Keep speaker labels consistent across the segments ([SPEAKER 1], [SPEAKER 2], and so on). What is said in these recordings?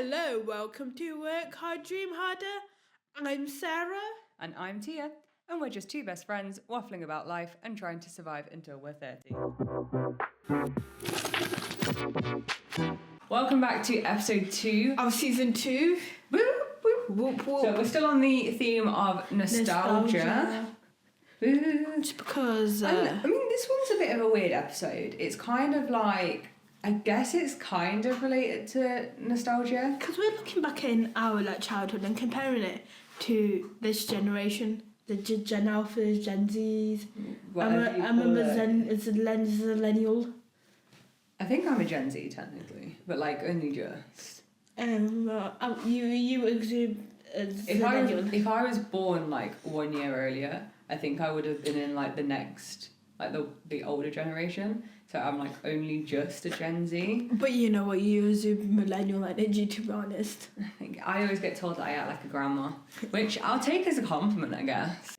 [SPEAKER 1] Hello, welcome to Work Hard, Dream Harder. I'm Sarah.
[SPEAKER 2] And I'm Tia, and we're just two best friends waffling about life and trying to survive until we're 30. Welcome back to episode 2
[SPEAKER 1] of season 2.
[SPEAKER 2] Whoop, whoop.
[SPEAKER 1] Whoop, whoop.
[SPEAKER 2] So we're still on the theme of nostalgia.
[SPEAKER 1] Just because...
[SPEAKER 2] I mean, this one's a bit of a weird episode. It's kind of like... I guess it's kind of related to nostalgia.
[SPEAKER 1] Because we're looking back in our childhood and comparing it to this generation, the Gen Alphas, Gen Zs. I'm a millennial.
[SPEAKER 2] I think I'm a Gen Z technically, but only just.
[SPEAKER 1] You exude as millennial.
[SPEAKER 2] If I was born 1 year earlier, I think I would have been in the next the older generation. So I'm only just a Gen Z.
[SPEAKER 1] But you know what, you exude millennial energy, to be honest.
[SPEAKER 2] I always get told that I act like a grandma, which I'll take as a compliment, I guess.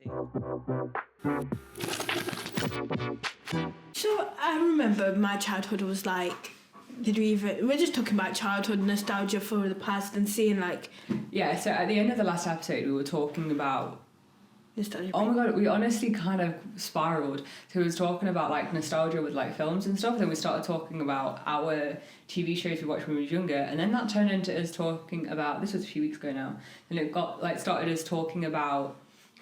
[SPEAKER 1] So I remember my childhood was we're just talking about childhood nostalgia for the past and seeing
[SPEAKER 2] Yeah, so at the end of the last episode we were talking about
[SPEAKER 1] nostalgia.
[SPEAKER 2] Oh my god, we honestly kind of spiraled. So we was talking about nostalgia with films and stuff, then we started talking about our TV shows we watched when we were younger, and then that turned into us talking about, this was a few weeks ago now, and it got started us talking about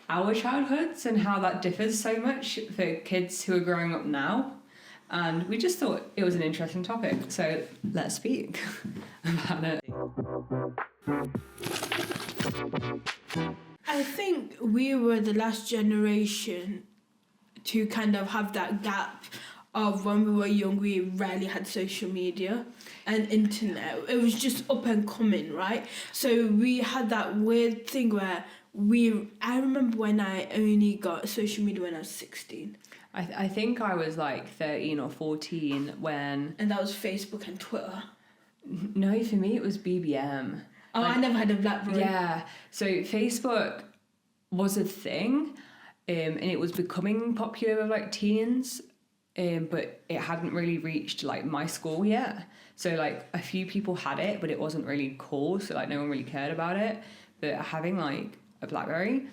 [SPEAKER 2] our childhoods and how that differs so much for kids who are growing up now. And we just thought it was an interesting topic, so let's speak about it.
[SPEAKER 1] I think we were the last generation to kind of have that gap of when we were young, we rarely had social media and internet. It was just up and coming, right? So we had that weird thing where I remember when I only got social media when I was 16.
[SPEAKER 2] I think I was 13 or 14 when...
[SPEAKER 1] And that was Facebook and Twitter.
[SPEAKER 2] No, for me it was BBM.
[SPEAKER 1] Oh, I never had a BlackBerry.
[SPEAKER 2] Yeah, so Facebook was a thing, and it was becoming popular with teens, but it hadn't really reached my school yet. So a few people had it, but it wasn't really cool. So no one really cared about it. But having a BlackBerry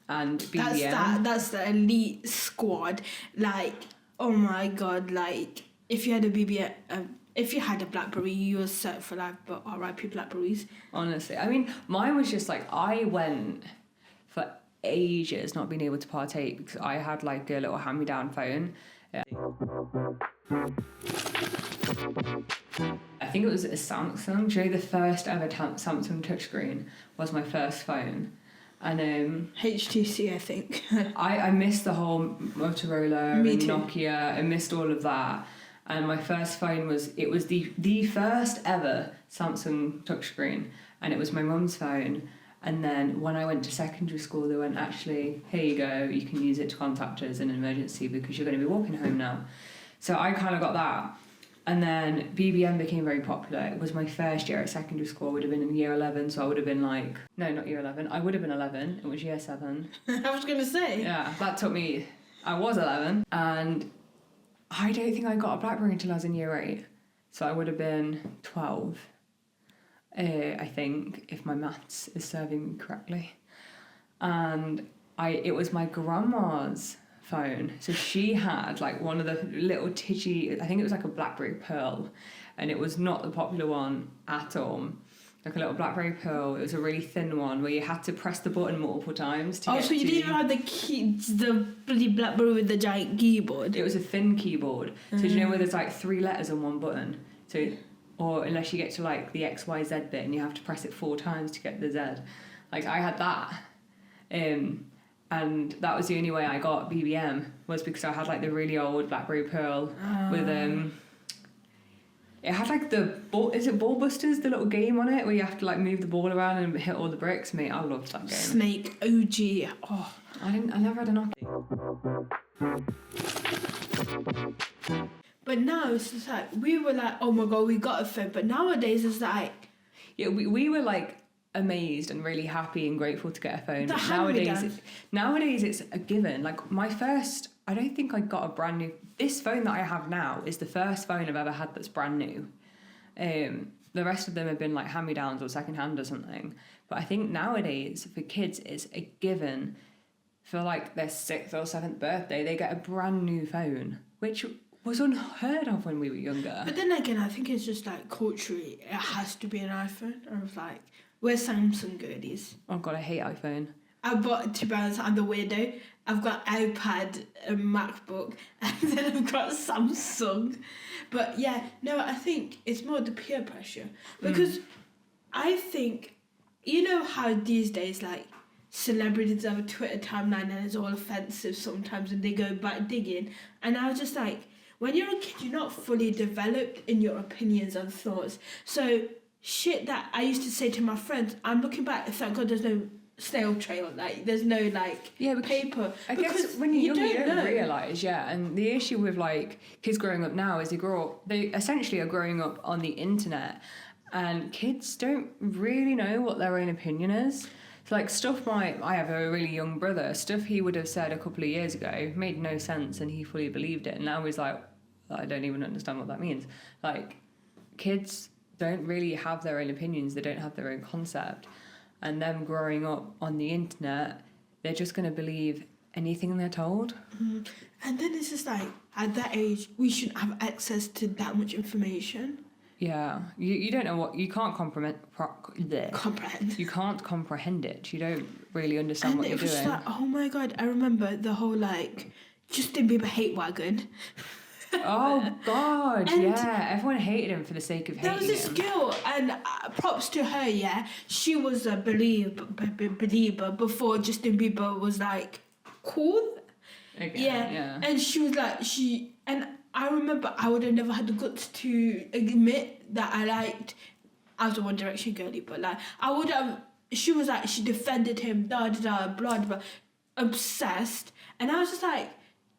[SPEAKER 2] and BBM,
[SPEAKER 1] that's the elite squad. Oh my god, if you had a BBM. If you had a BlackBerry, you were set for life, but R.I.P. Blackberries.
[SPEAKER 2] Honestly, I mean, mine was just I went for ages not being able to partake because I had a little hand-me-down phone. I think it was a Samsung. Do you know the first ever Samsung touchscreen was my first phone? And
[SPEAKER 1] HTC, I think.
[SPEAKER 2] I missed the whole Motorola and Nokia. I missed all of that. And my first phone was the first ever Samsung touchscreen, and it was my mum's phone. And then when I went to secondary school, they went, actually, here you go, you can use it to contact us in an emergency because you're going to be walking home now. So I kind of got that. And then BBM became very popular. It was my first year at secondary school. I would have been in year 11, so I would have been no, not year 11. I would have been 11. It was year 7.
[SPEAKER 1] I was going to say.
[SPEAKER 2] Yeah, that took me... I was 11, and... I don't think I got a BlackBerry until I was in year 8. So I would have been 12, I think, if my maths is serving me correctly. And it was my grandma's phone. So she had one of the little titchy, I think it was a BlackBerry Pearl. And it was not the popular one at all. A little BlackBerry Pearl. It was a really thin one where you had to press the button multiple times to get
[SPEAKER 1] so you didn't even have the bloody BlackBerry with the giant keyboard?
[SPEAKER 2] It was a thin keyboard. So do you know where there's 3 letters on one button? So, or unless you get to the XYZ bit and you have to press it 4 times to get the Z. I had that. And that was the only way I got BBM, was because I had the really old BlackBerry Pearl with it had is it Ball Busters, the little game on it where you have to move the ball around and hit all the bricks? Mate, I loved that game.
[SPEAKER 1] Snake, OG. Oh,
[SPEAKER 2] I never had a Nokia.
[SPEAKER 1] But now it's just we were oh my god, we got a phone. But nowadays it's
[SPEAKER 2] yeah, we were amazed and really happy and grateful to get a phone.
[SPEAKER 1] The
[SPEAKER 2] Nowadays it's a given. My first, I don't think I got a brand new. This phone that I have now is the first phone I've ever had that's brand new. the rest of them have been like hand-me-downs or second-hand or something. But I think nowadays for kids it's a given. For like their 6th or 7th birthday, they get a brand new phone, which was unheard of when we were younger.
[SPEAKER 1] But then again, I think it's just like culturally, it has to be an iPhone. I was like, we're Samsung girlies.
[SPEAKER 2] Oh god, I hate iPhone.
[SPEAKER 1] To be honest, I'm the weirdo. I've got iPad, a MacBook, and then I've got Samsung. But yeah, no, I think it's more the peer pressure. Because I think, you know how these days, like, celebrities have a Twitter timeline and it's all offensive sometimes and they go back digging. And I was just like, when you're a kid, you're not fully developed in your opinions and thoughts. So shit that I used to say to my friends, I'm looking back, thank God there's no snail trail, like there's no like paper.
[SPEAKER 2] I guess when you're young, you don't realise, and the issue with like kids growing up now is they essentially are growing up on the internet, and kids don't really know what their own opinion is. So like stuff I have a really young brother, stuff he would have said a couple of years ago made no sense and he fully believed it, and now he's like, I don't even understand what that means. Like, kids don't really have their own opinions, they don't have their own concept, and them growing up on the internet, they're just going to believe anything they're told.
[SPEAKER 1] And then it's just like, at that age, we shouldn't have access to that much information.
[SPEAKER 2] Yeah, you don't know what, you can't comprehend. You can't comprehend it. You don't really understand what you're doing. And it was
[SPEAKER 1] like, oh my God, I remember the whole like Justin Bieber hate wagon.
[SPEAKER 2] Oh God, yeah, everyone hated him for the sake of hating him.
[SPEAKER 1] There was this girl, and props to her, she was a believer before Justin Bieber was like cool.
[SPEAKER 2] Yeah.
[SPEAKER 1] And she was like, and I remember I would have never had the guts to admit that I was a One Direction girly, but like she was like, she defended him, blah, blah, obsessed. And I was just like,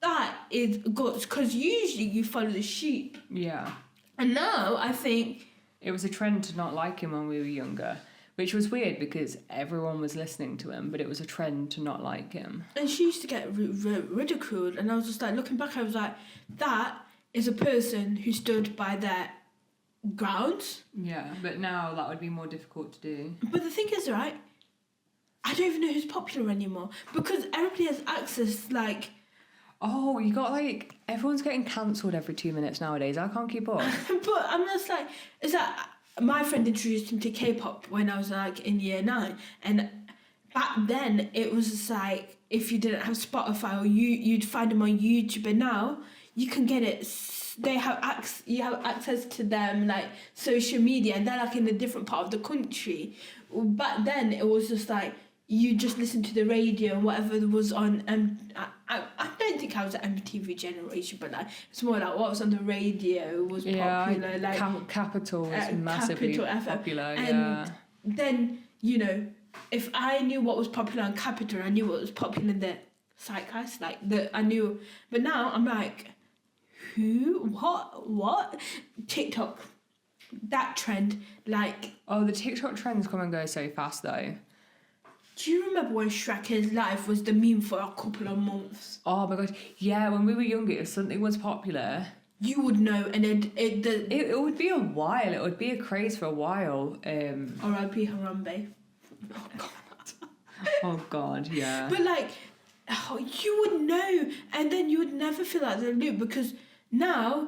[SPEAKER 1] that is guts, because usually you follow the sheep.
[SPEAKER 2] Yeah.
[SPEAKER 1] And now I think...
[SPEAKER 2] It was a trend to not like him when we were younger, which was weird because everyone was listening to him, but it was a trend to not like him.
[SPEAKER 1] And she used to get ridiculed, and I was just like, looking back, I was like, that is a person who stood by their grounds.
[SPEAKER 2] Yeah, but now that would be more difficult to do.
[SPEAKER 1] But the thing is, right, I don't even know who's popular anymore, because everybody has access, like...
[SPEAKER 2] Oh, you got like... Everyone's getting cancelled every 2 minutes nowadays. I can't keep up.
[SPEAKER 1] But I'm just like... Is that... My friend introduced him to K-pop when I was like in year 9, and back then it was just like, if you didn't have Spotify or you'd find them on YouTube, and now you can get it. They have you have access to them like social media, and they're like in a different part of the country. Back then it was just like you just listen to the radio and whatever was on. I don't think I was an MTV generation, but like it's more like what was on the radio was popular. Like
[SPEAKER 2] Capital was massively popular.
[SPEAKER 1] And then, you know, if I knew what was popular on Capital, I knew what was popular in the zeitgeist. I knew. But now I'm like, who? What? TikTok. That trend, like...
[SPEAKER 2] Oh, the TikTok trends come and go so fast, though.
[SPEAKER 1] Do you remember when Shrek's life was the meme for a couple of months?
[SPEAKER 2] Oh my God, yeah, when we were younger, if something was popular...
[SPEAKER 1] You would know, and
[SPEAKER 2] it would be a while, it would be a craze for a while.
[SPEAKER 1] R.I.P. Harambe.
[SPEAKER 2] Oh God. Oh God, yeah.
[SPEAKER 1] But like, you would know, and then you would never feel like the loop, because now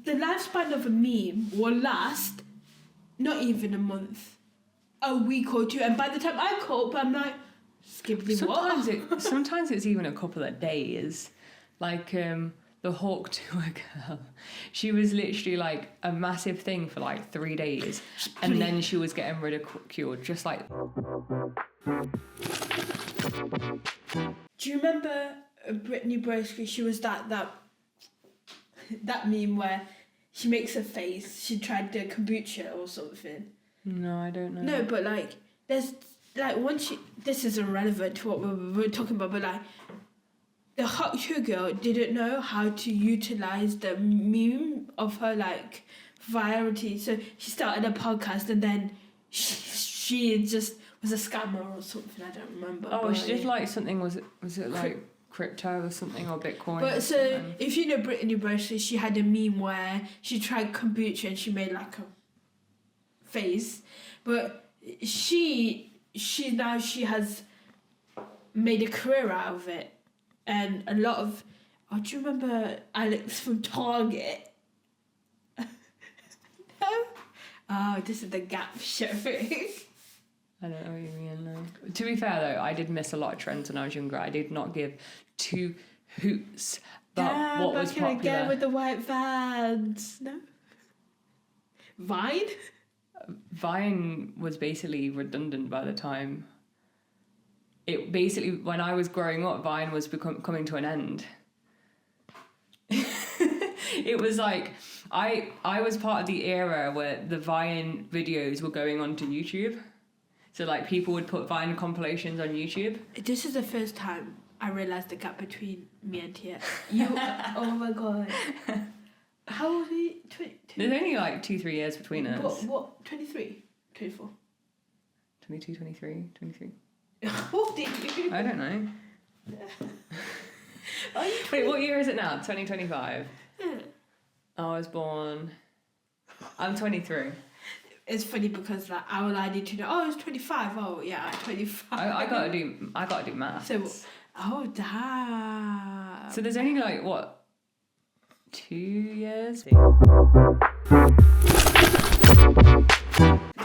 [SPEAKER 1] the lifespan of a meme will last not even a month, a week or two, and by the time I cope, I'm like,
[SPEAKER 2] sometimes it's even a couple of days. Like the Hawk Tour girl, she was literally like a massive thing for like 3 days, and then she was getting ridiculed, just like...
[SPEAKER 1] Do you remember Brittany Brosky? She was that meme where she makes a face. She tried the kombucha or something.
[SPEAKER 2] No, I don't know.
[SPEAKER 1] No, but like there's like this is irrelevant to what we're talking about, but like the Hot Tour girl didn't know how to utilize the meme of her like virality, so she started a podcast, and then she just was a scammer or something. I don't remember.
[SPEAKER 2] Oh, she did like something. Was it like crypto or something, or Bitcoin?
[SPEAKER 1] But so if you know Brittany Brosky, she had a meme where she tried kombucha and she made like a face, but she has made a career out of it, and a lot of. Oh, do you remember Alex from Target? No. Oh, this is the Gap show.
[SPEAKER 2] I don't know what you mean, no. To be fair, though, I did miss a lot of trends when I was younger. I did not give two hoots about what was popular.
[SPEAKER 1] Again with the white vans. No? Vine?
[SPEAKER 2] Vine was basically redundant by the time. It basically, when I was growing up, Vine was coming to an end. It was like, I was part of the era where the Vine videos were going onto YouTube. So, like, people would put Vine compilations on YouTube.
[SPEAKER 1] This is the first time I realised the gap between me and Tia. Oh my god. How old are you?
[SPEAKER 2] There's only, like, 2-3 years between us.
[SPEAKER 1] What? 23? 24?
[SPEAKER 2] 22, 23, 23.
[SPEAKER 1] What did you?
[SPEAKER 2] I don't know. Wait, what year is it now? 2025?
[SPEAKER 1] Yeah.
[SPEAKER 2] I was born... I'm 23.
[SPEAKER 1] It's funny because like all I need to know. Oh, it's 25. Oh, yeah, I'm 25.
[SPEAKER 2] I gotta do maths.
[SPEAKER 1] So, oh damn.
[SPEAKER 2] So there's only like what, 2 years? 2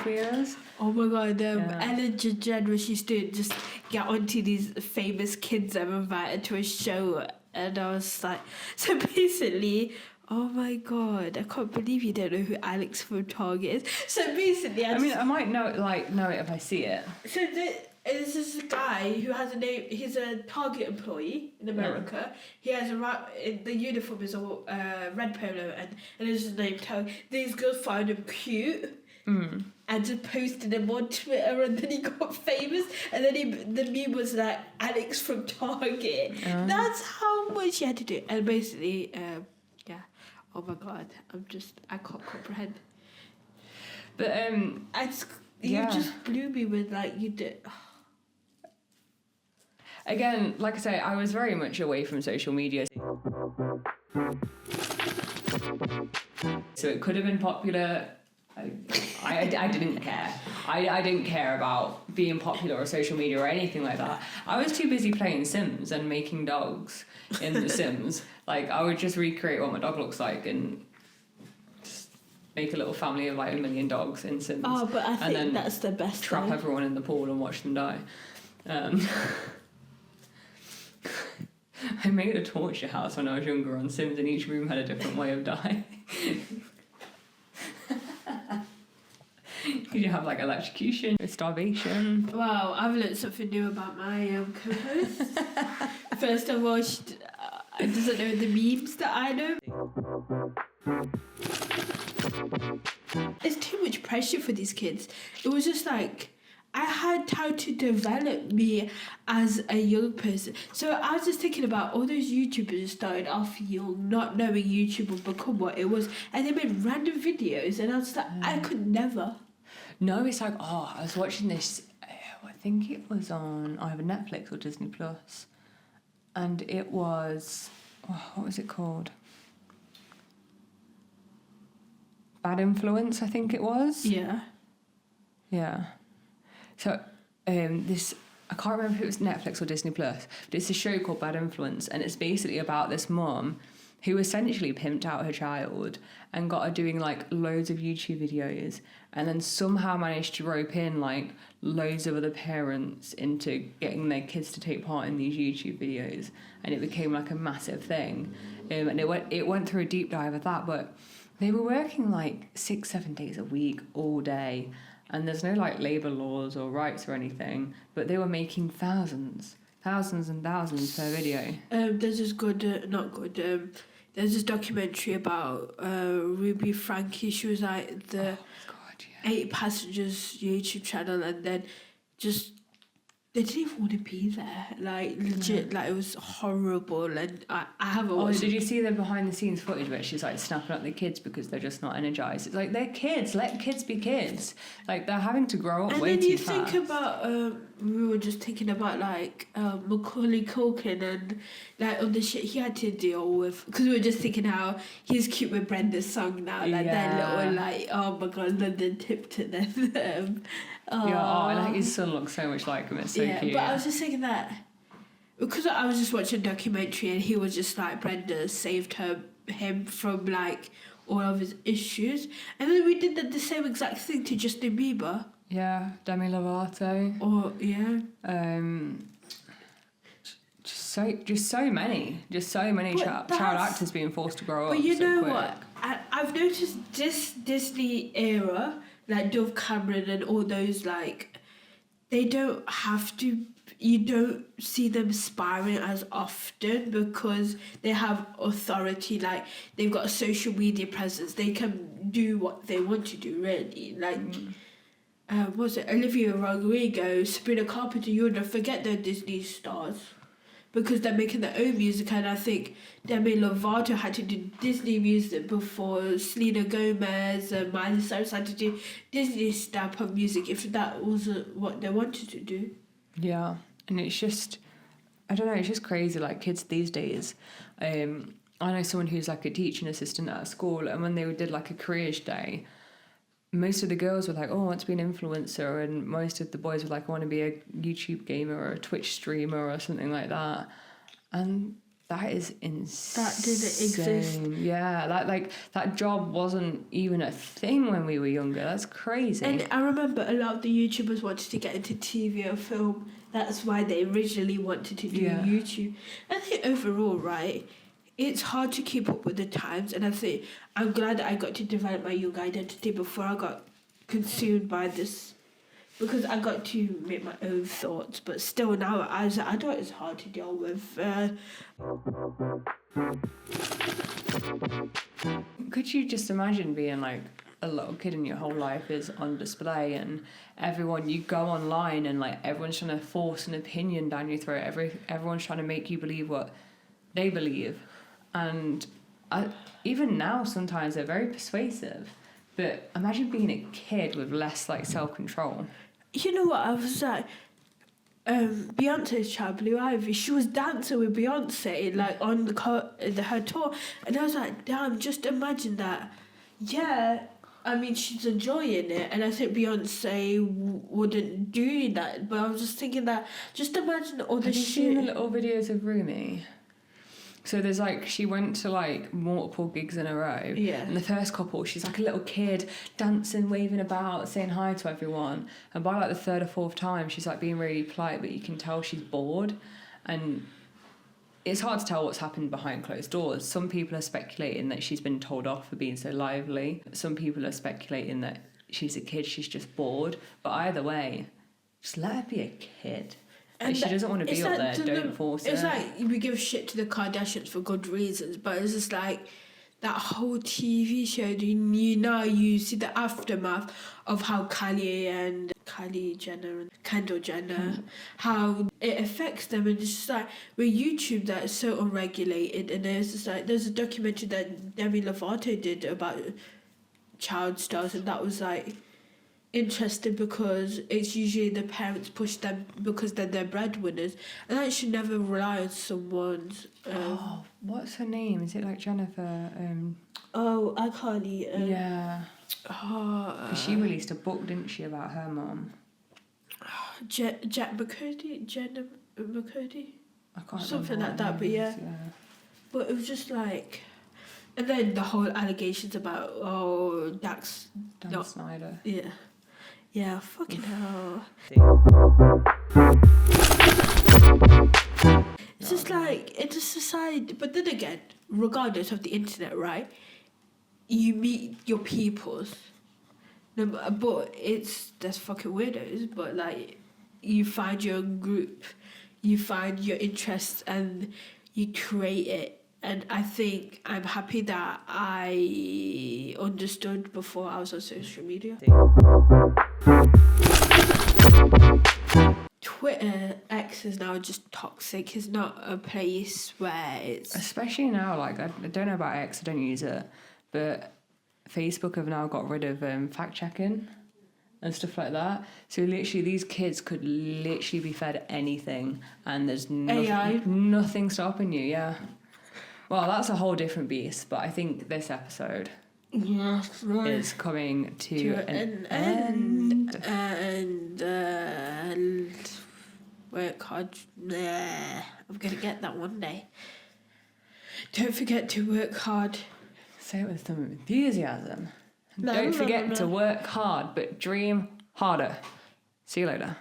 [SPEAKER 2] years.
[SPEAKER 1] Oh my god, Ellen DeGeneres used to just get onto these famous kids that were invited to a show, and I was like, so basically. Oh my god, I can't believe you don't know who Alex from Target is. So basically,
[SPEAKER 2] I might know it if I see it.
[SPEAKER 1] So this is a guy who has a name. He's a Target employee in America. Yeah. He has the uniform is a red polo, and it's his name Target. These girls found him cute. And just posted him on Twitter, and then he got famous, and then the meme was like Alex from Target. That's how much he had to do. And basically, yeah. Oh my god, I can't comprehend.
[SPEAKER 2] But
[SPEAKER 1] you just blew me with like you did.
[SPEAKER 2] Again, like I say, I was very much away from social media. So it could have been popular. I didn't care. I didn't care about being popular or social media or anything like that. I was too busy playing Sims and making dogs in The Sims. Like, I would just recreate what my dog looks like and just make a little family of like 1 million dogs in Sims.
[SPEAKER 1] Oh, but I think that's the best.
[SPEAKER 2] Trap everyone in the pool and watch them die. I made a torture house when I was younger on Sims, and each room had a different way of dying. You have like electrocution, starvation.
[SPEAKER 1] Wow, I've learned something new about my co-host. First of all, she doesn't know the memes that I know. It's too much pressure for these kids. It was just like, I had time to develop me as a young person. So I was just thinking about all those YouTubers started off young, not knowing YouTube would become what it was, and they made random videos, and I was like, I could never.
[SPEAKER 2] No, it's like, I was watching this, I think it was on either Netflix or Disney Plus, and it was, what was it called? Bad Influence, I think it was.
[SPEAKER 1] Yeah.
[SPEAKER 2] Yeah. So, I can't remember if it was Netflix or Disney Plus, but it's a show called Bad Influence, and it's basically about this mum who essentially pimped out her child and got her doing like loads of YouTube videos, and then somehow managed to rope in like loads of other parents into getting their kids to take part in these YouTube videos, and it became like a massive thing. And it went through a deep dive of that, but they were working like 6-7 days a week all day, and there's no like labour laws or rights or anything, but they were making thousands and thousands per video.
[SPEAKER 1] There's this there's this documentary about Ruby Frankie. She was like the 8 Passengers YouTube channel, and then just they didn't even want to be there. Like legit, like it was horrible. And I haven't watched.
[SPEAKER 2] Did you see the behind the scenes footage where she's like snapping at the kids because they're just not energized? It's like, they're kids. Let kids be kids. Like, they're having to grow up way too fast.
[SPEAKER 1] And then you think about we were just thinking about like Macaulay Culkin and like all the shit he had to deal with, because we were just thinking how he's cute with Brenda's song now, like that little like, oh my god, London tip to them.
[SPEAKER 2] And like his son looks so much like him. It's so cute.
[SPEAKER 1] But I was just thinking that because I was just watching a documentary and he was just like, Brenda saved him from like all of his issues, and then we did the same exact thing to Justin Bieber.
[SPEAKER 2] Yeah, Demi Lovato.
[SPEAKER 1] Or
[SPEAKER 2] just so many child actors being forced to grow up.
[SPEAKER 1] But you
[SPEAKER 2] so
[SPEAKER 1] know
[SPEAKER 2] quick.
[SPEAKER 1] what? I've noticed this Disney era, like Dove Cameron and all those, like, they don't have to. You don't see them sparring as often because they have authority. Like, they've got a social media presence. They can do what they want to do, really. Like. Was it Olivia Rodrigo, Sabrina Carpenter? You wouldn't forget they're Disney stars because they're making their own music, and I think Demi Lovato had to do Disney music before Selena Gomez and Miley Cyrus had to do Disney type of music if that wasn't what they wanted to do.
[SPEAKER 2] Yeah, and it's just, I don't know, it's just crazy. Like kids these days, I know someone who's like a teaching assistant at a school, and when they did like a careers day, most of the girls were like, oh, I want to be an influencer, and most of the boys were like, I want to be a YouTube gamer or a Twitch streamer or something like that. And that is insane.
[SPEAKER 1] That didn't exist.
[SPEAKER 2] Yeah, that job wasn't even a thing when we were younger. That's crazy.
[SPEAKER 1] And I remember a lot of the YouTubers wanted to get into TV or film. That's why they originally wanted to do YouTube. I think overall, right, it's hard to keep up with the times, and I think I'm glad that I got to develop my young identity before I got consumed by this, because I got to make my own thoughts. But still, now as an adult, it's hard to deal with.
[SPEAKER 2] Could you just imagine being like a little kid and your whole life is on display, and you go online and like everyone's trying to force an opinion down your throat. Everyone's trying to make you believe what they believe. And even now, sometimes they're very persuasive. But imagine being a kid with less like self-control.
[SPEAKER 1] You know what? I was like, Beyonce's child, Blue Ivy. She was dancing with Beyonce like on her tour, and I was like, damn! Just imagine that. Yeah, I mean she's enjoying it, and I think Beyonce wouldn't do that. But I was just thinking that. Just imagine all the shit.
[SPEAKER 2] Have you seen the little videos of Rumi? So there's like, she went to like multiple gigs in a row.
[SPEAKER 1] Yeah.
[SPEAKER 2] And the first couple, she's like a little kid dancing, waving about, saying hi to everyone. And by like the third or fourth time, she's like being really polite, but you can tell she's bored. And it's hard to tell what's happened behind closed doors. Some people are speculating that she's been told off for being so lively. Some people are speculating that she's a kid, she's just bored. But either way, just let her be a kid. And she doesn't want to be up there, don't force it.
[SPEAKER 1] It's like we give shit to the Kardashians for good reasons, but it's just like that whole TV show, you see the aftermath of how Kylie Jenner and Kendall Jenner, how it affects them, and it's just like with YouTube that is so unregulated, and there's just like there's a documentary that Demi Lovato did about child stars, and that was like interesting because it's usually the parents push them because they're their breadwinners, and I should never rely on someone's.
[SPEAKER 2] What's her name? Is it like Jennifer?
[SPEAKER 1] iCarly.
[SPEAKER 2] Yeah. She released a book, didn't she, about her mum?
[SPEAKER 1] Jack McCurdy, Jenna McCurdy.
[SPEAKER 2] I can't
[SPEAKER 1] something
[SPEAKER 2] remember
[SPEAKER 1] like that, but yeah. But it was just like. And then the whole allegations about
[SPEAKER 2] Dan Snyder.
[SPEAKER 1] Yeah. Yeah, fucking hell. It's just like, it's a society. But then again, regardless of the internet, right? You meet your peoples. No, but there's fucking weirdos. But like, you find your group, you find your interests, and you create it. And I think I'm happy that I understood before I was on social media. Twitter, X is now just toxic. It's not a place where it's...
[SPEAKER 2] Especially now, like, I don't know about X, I don't use it, but Facebook have now got rid of fact-checking. and stuff like that. So literally these kids could literally be fed anything, and there's nothing stopping you. Yeah. Well, that's a whole different beast, but I think this episode is coming to an end.
[SPEAKER 3] And work hard. I'm gonna get that one day.
[SPEAKER 1] Don't forget to work hard.
[SPEAKER 2] Say it with some enthusiasm. Don't forget to work hard, but dream harder. See you later.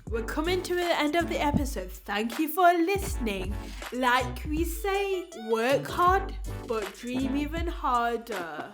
[SPEAKER 3] We're coming to the end of the episode. Thank you for listening. Like we say, work hard, but dream even harder.